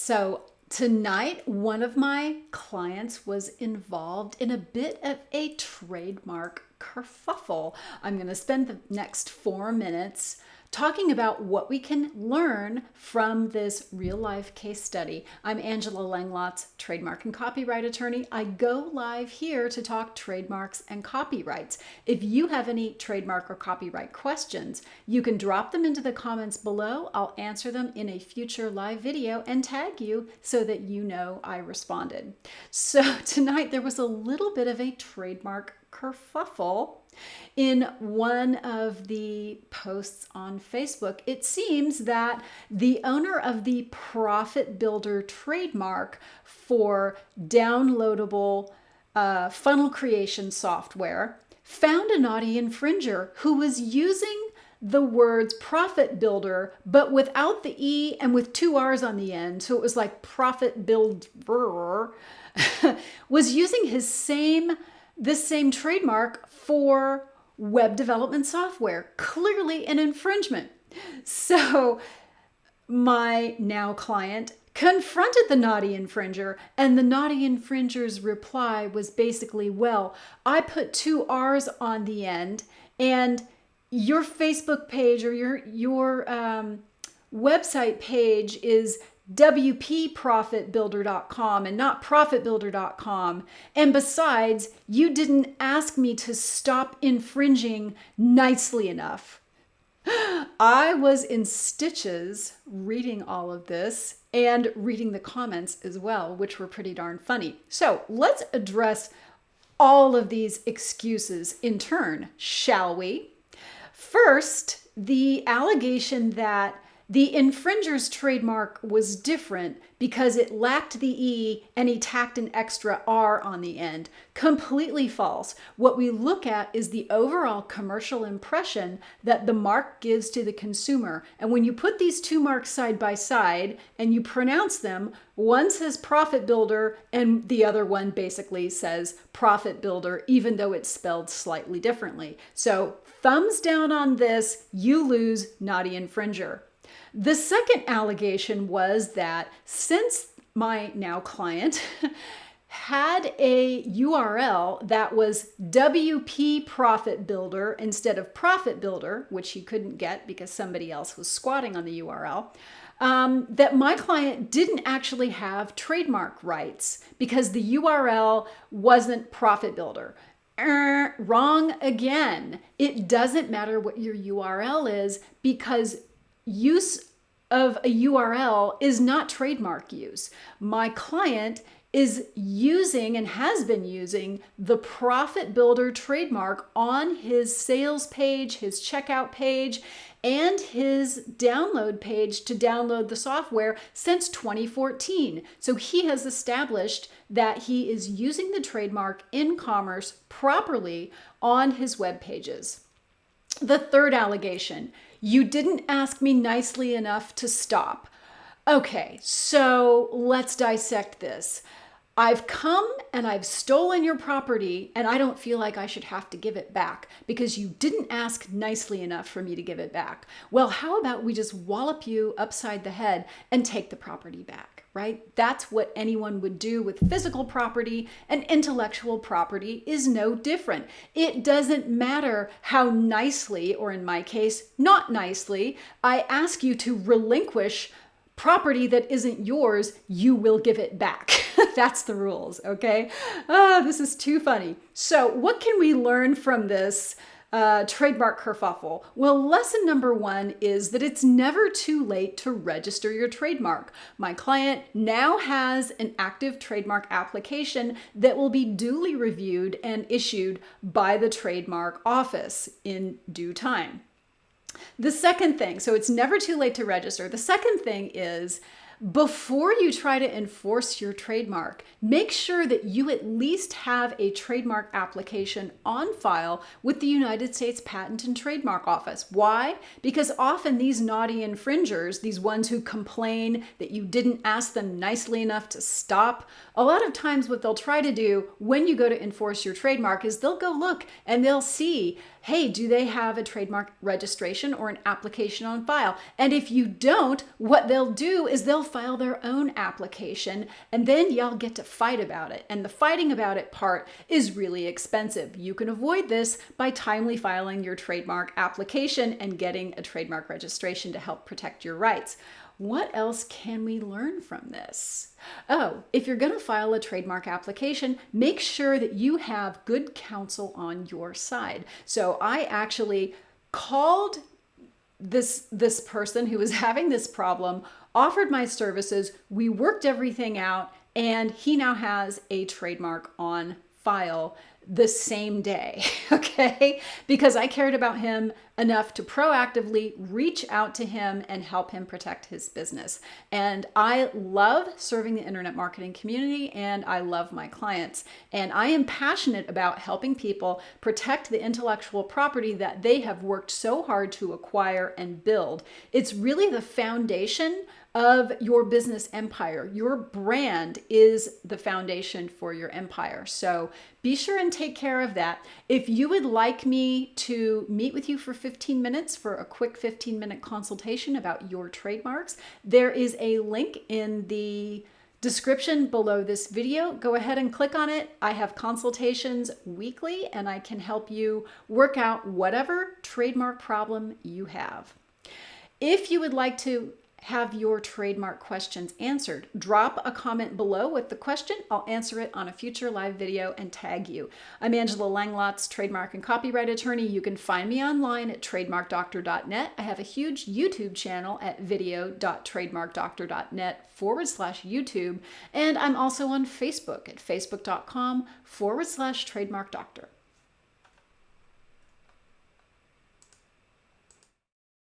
So tonight, one of my clients was involved in a bit of a trademark kerfuffle. I'm going to spend the next 4 minutes talking about what we can learn from this real-life case study. I'm Angela Langlotz, trademark and copyright attorney. I go live here to talk trademarks and copyrights. If you have any trademark or copyright questions, you can drop them into the comments below. I'll answer them in a future live video and tag you so that you know I responded. So tonight there was a little bit of a trademark kerfuffle in one of the posts on Facebook. It seems that the owner of the PROFITBUILDER trademark for downloadable funnel creation software found a naughty infringer who was using the words PROFITBUILDER, but without the E and with 2 R's on the end. So it was like PROFITBUILDRR, was using this same trademark for web development software, clearly an infringement. So my now client confronted the naughty infringer, and the naughty infringer's reply was basically, well, I put 2 R's on the end, and your Facebook page or your website page is wpprofitbuilder.com and not profitbuilder.com. And besides, you didn't ask me to stop infringing nicely enough. I was in stitches reading all of this and reading the comments as well, which were pretty darn funny. So let's address all of these excuses in turn, shall we? First, the allegation that the infringer's trademark was different because it lacked the E and he tacked an extra R on the end. Completely false. What we look at is the overall commercial impression that the mark gives to the consumer. And when you put these two marks side by side and you pronounce them, one says Profit Builder and the other one basically says Profit Builder, even though it's spelled slightly differently. So thumbs down on this, you lose, naughty infringer. The second allegation was that since my now client had a URL that was WP Profit Builder instead of Profit Builder, which he couldn't get because somebody else was squatting on the URL, that my client didn't actually have trademark rights because the URL wasn't Profit Builder. Wrong again. It doesn't matter what your URL is because use of a URL is not trademark use. My client is using and has been using the Profit Builder trademark on his sales page, his checkout page, and his download page to download the software since 2014. So he has established that he is using the trademark in commerce properly on his web pages. The third allegation, you didn't ask me nicely enough to stop. Okay, so let's dissect this. I've come and I've stolen your property and I don't feel like I should have to give it back because you didn't ask nicely enough for me to give it back. Well, how about we just wallop you upside the head and take the property back, right? That's what anyone would do with physical property, and intellectual property is no different. It doesn't matter how nicely, or in my case, not nicely, I ask you to relinquish property that isn't yours, you will give it back. That's the rules, okay? This is too funny. So what can we learn from this trademark kerfuffle? Well, lesson number 1 is that it's never too late to register your trademark. My client now has an active trademark application that will be duly reviewed and issued by the trademark office in due time. The second thing, so it's never too late to register. The second thing is, before you try to enforce your trademark, make sure that you at least have a trademark application on file with the United States Patent and Trademark Office. Why? Because often these naughty infringers, these ones who complain that you didn't ask them nicely enough to stop, a lot of times what they'll try to do when you go to enforce your trademark is they'll go look and they'll see, hey, do they have a trademark registration or an application on file? And if you don't, what they'll do is they'll file their own application, and then y'all get to fight about it. And the fighting about it part is really expensive. You can avoid this by timely filing your trademark application and getting a trademark registration to help protect your rights. What else can we learn from this? Oh, if you're going to file a trademark application, make sure that you have good counsel on your side. So I actually called this person who was having this problem, offered my services, we worked everything out, and he now has a trademark on file the same day, okay? Because I cared about him enough to proactively reach out to him and help him protect his business. And I love serving the internet marketing community, and I love my clients. And I am passionate about helping people protect the intellectual property that they have worked so hard to acquire and build. It's really the foundation of your business empire. Your brand is the foundation for your empire. So be sure and take care of that. If you would like me to meet with you for 15 minutes for a quick 15-minute consultation about your trademarks, there is a link in the description below this video. Go ahead and click on it. I have consultations weekly, and I can help you work out whatever trademark problem you have. If you would like to have your trademark questions answered, drop a comment below with the question. I'll answer it on a future live video and tag you. I'm Angela Langlotz, trademark and copyright attorney. You can find me online at TrademarkDoctor.net. I have a huge YouTube channel at video.TrademarkDoctor.net/YouTube. And I'm also on Facebook at Facebook.com/TrademarkDoctor.